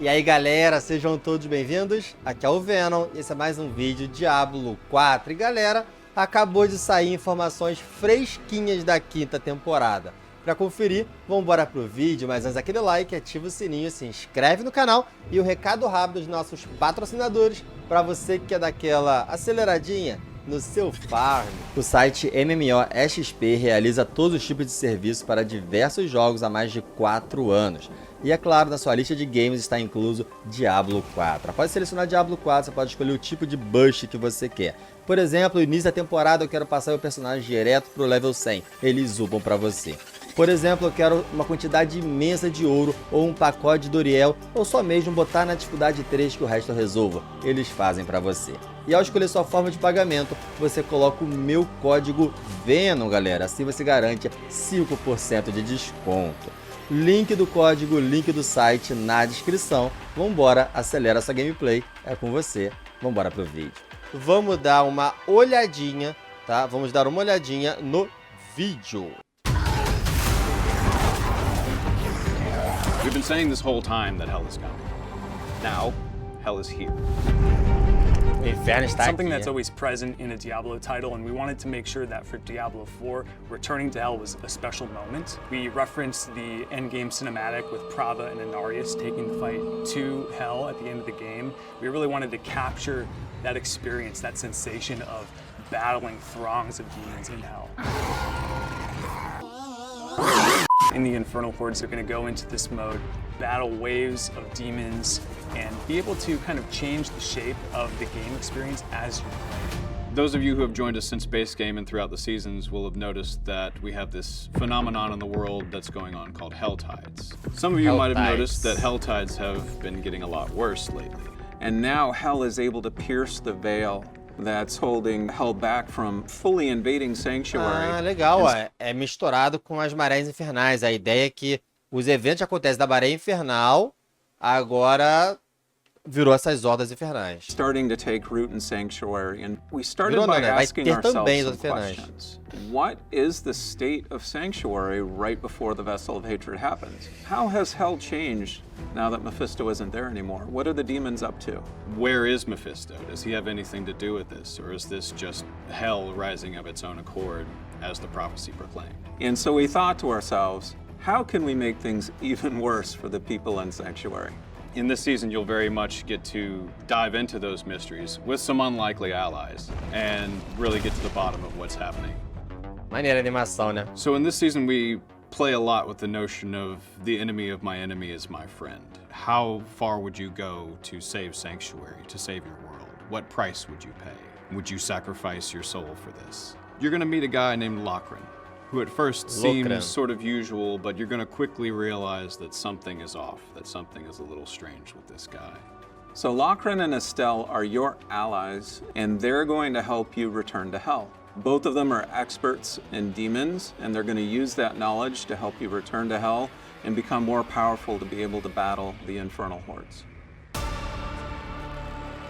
E aí galera, sejam todos bem-vindos, aqui é o Venom e esse é mais um vídeo Diablo 4. E galera, acabou de sair informações fresquinhas da quinta temporada. Para conferir, vamos embora pro vídeo, mas antes aquele like, ativa o sininho, se inscreve no canal e o recado rápido dos nossos patrocinadores para você que quer dar aquela aceleradinha no seu farm. O site MMOEXP realiza todos os tipos de serviço para diversos jogos há mais de 4 anos. E é claro, na sua lista de games está incluso Diablo 4. Após selecionar Diablo 4, você pode escolher o tipo de boost que você quer. Por exemplo, no início da temporada eu quero passar meu personagem direto para o level 100. Eles upam para você. Por exemplo, eu quero uma quantidade imensa de ouro, ou um pacote de Doriel, ou só mesmo botar na dificuldade 3 que o resto eu resolvo. Eles fazem para você. E ao escolher sua forma de pagamento, você coloca o meu código Venom, galera. Assim você garante 5% de desconto. Link do código, link do site na descrição. Vambora, acelera essa gameplay. É com você. Vambora pro vídeo. Vamos dar uma olhadinha, tá? Vamos dar uma olhadinha no vídeo. We've been saying this whole time that hell is coming. Now, hell is here. O inferno está Something aqui. that's always present in a Diablo title, and we wanted to make sure that for Diablo 4, returning to hell was a special moment. We referenced the endgame cinematic with Prava and Inarius taking the fight to hell at the end of the game. We really wanted to capture that experience, that sensation of battling throngs of demons in hell. In the Infernal Hordes, they're going to go into this mode, battle waves of demons, and be able to kind of change the shape of the game experience as you're playing. Those of you who have joined us since base game and throughout the seasons will have noticed that we have this phenomenon in the world that's going on called hell tides. Some of you might have noticed that hell tides have been getting a lot worse lately. And now hell is able to pierce the veil that's holding hell back from fully invading Sanctuary. Ah, legal, ó. É misturado com as marés infernais. A ideia é que os eventos que acontecem da maré infernal agora virou essas hordas infernais. Starting to take root in Sanctuary, and we started Virou, by né? Vai asking ter ourselves também some os infernais. questions. What is the state of Sanctuary right before the Vessel of Hatred happens? How has hell changed now that Mephisto isn't there anymore? What are the demons up to? Where is Mephisto? Does he have anything to do with this? Or is this just hell rising of its own accord as the prophecy proclaimed? And so we thought to ourselves, how can we make things even worse for the people in Sanctuary? In this season, you'll very much get to dive into those mysteries with some unlikely allies and really get to the bottom of what's happening. Maneira a animação, né? So in this season, we play a lot with the notion of the enemy of my enemy is my friend. How far would you go to save Sanctuary, to save your world? What price would you pay? Would you sacrifice your soul for this? You're gonna meet a guy named Lochran, who at first seems sort of usual, but you're gonna quickly realize that something is off, that something is a little strange with this guy. So Lochran and Estelle are your allies, and they're going to help you return to hell. Both of them are experts in demons, and they're going to use that knowledge to help you return to hell and become more powerful to be able to battle the Infernal Hordes.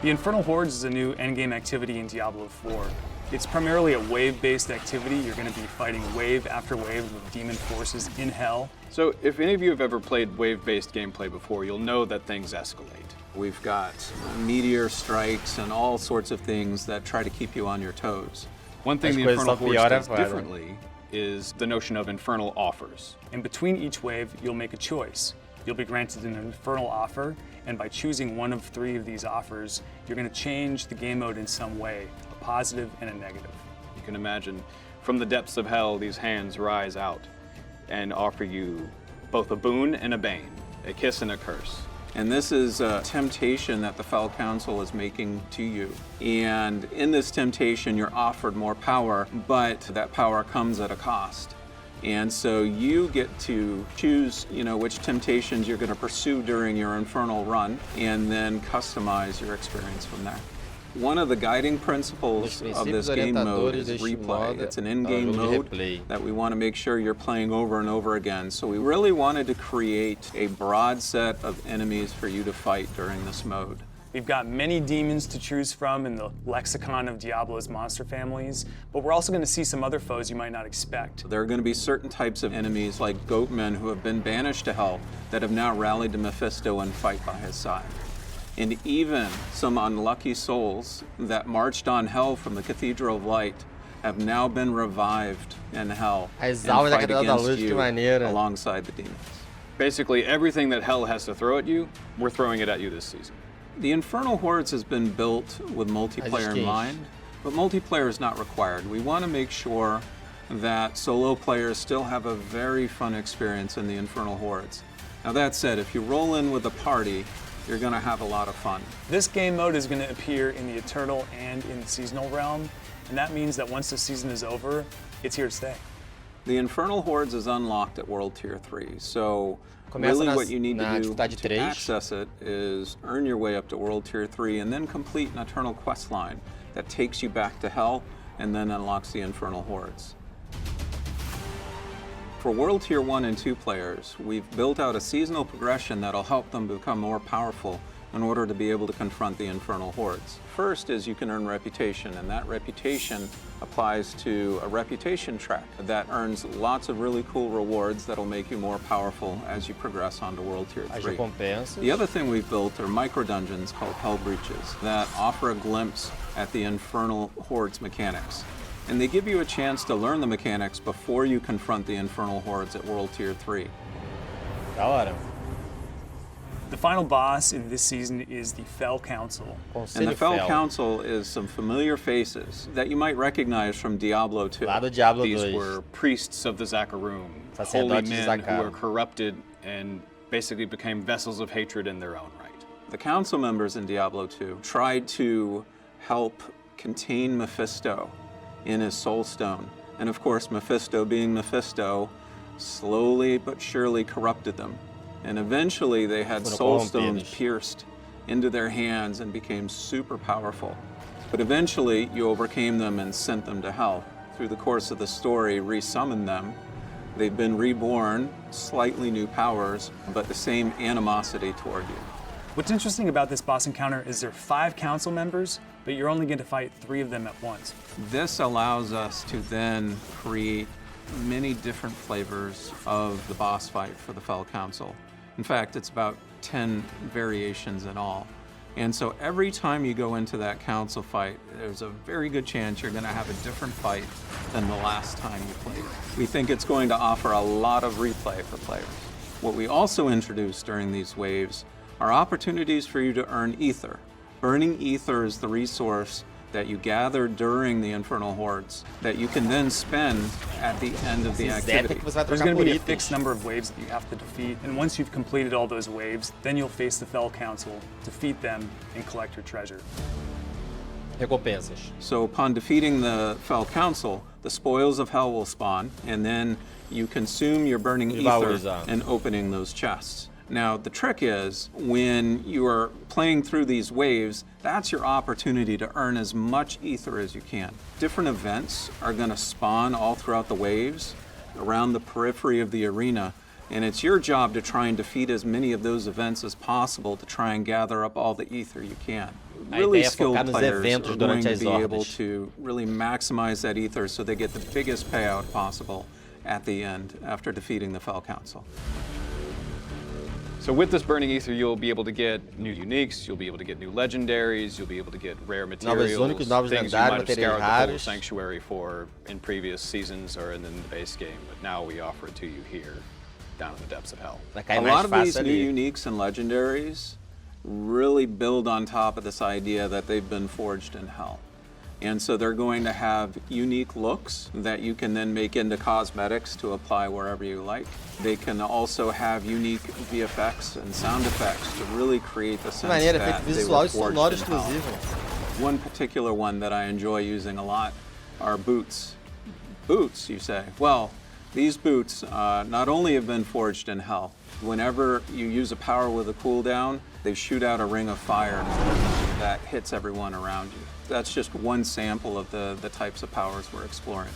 The Infernal Hordes is a new endgame activity in Diablo 4. It's primarily a wave-based activity. You're going to be fighting wave after wave of demon forces in hell. So if any of you have ever played wave-based gameplay before, you'll know that things escalate. We've got meteor strikes and all sorts of things that try to keep you on your toes. One thing the Infernal Horde does differently is the notion of infernal offers. In between each wave, you'll make a choice. You'll be granted an infernal offer, and by choosing one of 3 of these offers, you're going to change the game mode in some way, a positive and a negative. You can imagine, from the depths of hell, these hands rise out and offer you both a boon and a bane, a kiss and a curse. And this is a temptation that the Fel Council is making to you. And in this temptation, you're offered more power, but that power comes at a cost. And so you get to choose, which temptations you're going to pursue during your infernal run, and then customize your experience from there. One of the guiding principles of this game mode is replay. It's an in-game mode that we want to make sure you're playing over and over again. So we really wanted to create a broad set of enemies for you to fight during this mode. We've got many demons to choose from in the lexicon of Diablo's monster families, but we're also going to see some other foes you might not expect. There are going to be certain types of enemies like goatmen who have been banished to hell that have now rallied to Mephisto and fight by his side. And even some unlucky souls that marched on hell from the Cathedral of Light have now been revived in hell As and almas da fight Catedral da against Luz, que you maneira. alongside the demons. Basically, everything that hell has to throw at you, we're throwing it at you this season. The Infernal Hordes has been built with multiplayer in mind, but multiplayer is not required. We want to make sure that solo players still have a very fun experience in the Infernal Hordes. Now that said, if you roll in with a party, you're going to have a lot of fun. This game mode is going to appear in the Eternal and in the Seasonal realm, and that means that once the season is over, it's here to stay. The Infernal Hordes is unlocked at World Tier 3, so Começa really nas- what you need na to do dificuldade to 3. access it is earn your way up to World Tier 3 and then complete an Eternal quest line that takes you back to Hell and then unlocks the Infernal Hordes. For World Tier 1 and 2 players, we've built out a seasonal progression that'll help them become more powerful in order to be able to confront the Infernal Hordes. First is you can earn reputation, and that reputation applies to a reputation track that earns lots of really cool rewards that'll make you more powerful as you progress onto World Tier As 3. recompensas. The other thing we've built are micro-dungeons called Hell Breaches that offer a glimpse at the Infernal Hordes mechanics. And they give you a chance to learn the mechanics before you confront the Infernal Hordes at World Tier 3. Da hora. The final boss in this season is the Fel Council. And Conselho the Fel Fel. Council is some familiar faces that you might recognize from Diablo 2. Lá do Diablo These 2. were priests of the Zakarum, holy Sacerdotes de men who Zakar. were corrupted and basically became vessels of hatred in their own right. The council members in Diablo 2 tried to help contain Mephisto in his soul stone. And of course, Mephisto, being Mephisto, slowly but surely corrupted them. And eventually they had Foram soul stones corrompidos. pierced into their hands and became super powerful. But eventually you overcame them and sent them to hell. Through the course of the story, resummoned them. They've been reborn, slightly new powers, but the same animosity toward you. What's interesting about this boss encounter is there are 5 council members, but you're only going to fight 3 of them at once. This allows us to then create many different flavors of the boss fight for the Fel Council. In fact, it's about 10 variations in all. And so every time you go into that council fight, there's a very good chance you're going to have a different fight than the last time you played. We think it's going to offer a lot of replay for players. What we also introduced during these waves are opportunities for you to earn ether. Burning ether is the resource that you gather during the Infernal Hordes that you can then spend at the end of the Zé, activity. que você vai There's trocar going to por be a itens. fixed number of waves that you have to defeat, and once you've completed all those waves, then you'll face the Fel Council, defeat them, and collect your treasure. Recompensas. So upon defeating the Fel Council, the spoils of hell will spawn, and then you consume your burning ether Valorizar. and opening those chests. Now, the trick is, when you are playing through these waves, that's your opportunity to earn as much ether as you can. Different events are going to spawn all throughout the waves, around the periphery of the arena, and it's your job to try and defeat as many of those events as possible to try and gather up all the ether you can. A Really ideia é skilled focar nos players eventos are going durante to as be able hordas. to really maximize that ether so they get the biggest payout possible at the end after defeating the Fel Council. So with this burning ether, you'll be able to get new uniques, you'll be able to get new legendaries, you'll be able to get rare materials, únicos, novos things you lendários, might have materiais scoured the whole raros. sanctuary for in previous seasons or in the base game, but now we offer it to you here, down in the depths of hell. Vai cair A mais lot of these fácil new ali. uniques and legendaries really build on top of this idea that they've been forged in hell. And so they're going to have unique looks that you can then make into cosmetics to apply wherever you like. They can also have unique VFX and sound effects to really create the De sense maneira, that efeito they visual were e sonoro forged in hell. exclusivo. One particular one that I enjoy using a lot are boots. Boots, you say? Well, these boots not only have been forged in hell, whenever you use a power with a cooldown, they shoot out a ring of fire that hits everyone around you. That's just one sample of the types of powers we're exploring.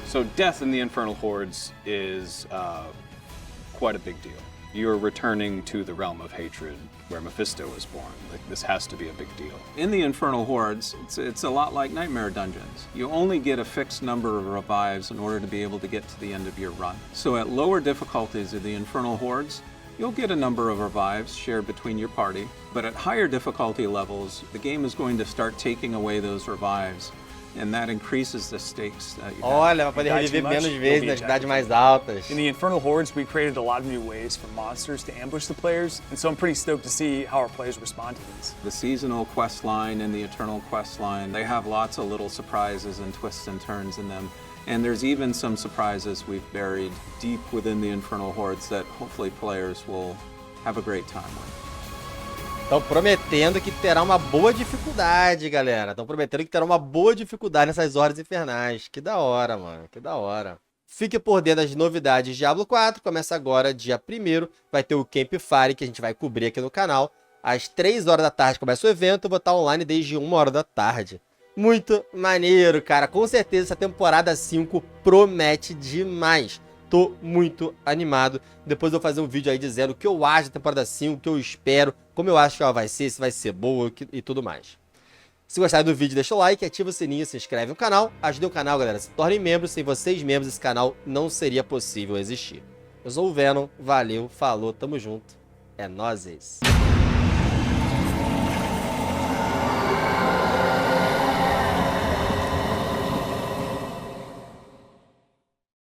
So death in the Infernal Hordes is quite a big deal. You're returning to the realm of hatred where Mephisto was born. Like, this has to be a big deal. In the Infernal Hordes, it's a lot like Nightmare Dungeons. You only get a fixed number of revives in order to be able to get to the end of your run. So at lower difficulties of the Infernal Hordes, you'll get a number of revives shared between your party, but at higher difficulty levels, the game is going to start taking away those revives, and that increases the stakes that you have. Olha, vai poder reviver menos vezes nas cidades mais altas. In the Infernal Hordes, we created a lot of new ways for monsters to ambush the players, and so I'm pretty stoked to see how our players respond to these. The seasonal quest line and the eternal quest line, they have lots of little surprises and twists and turns in them. And there's even some surprises we've buried deep within the Infernal Hordes that hopefully players will have a great time with. Estão prometendo que terá uma boa dificuldade, galera. Estão prometendo que terá uma boa dificuldade nessas hordas infernais. Que da hora, mano. Que da hora. Fique por dentro das novidades de Diablo 4. Começa agora, dia 1º. Vai ter o Campfire, que a gente vai cobrir aqui no canal. Às 3 horas da tarde começa o evento. Eu vou estar online desde 1 hora da tarde. Muito maneiro, cara. Com certeza essa temporada 5 promete demais. Tô muito animado. Depois eu vou fazer um vídeo aí dizendo o que eu acho da temporada 5, o que eu espero, como eu acho que ela vai ser, se vai ser boa e tudo mais. Se gostaram do vídeo, deixa o like, ativa o sininho, se inscreve no canal. Ajude o canal, galera. Se tornem membros. Sem vocês membros, esse canal não seria possível existir. Eu sou o Venom. Valeu, falou, tamo junto. É nóis.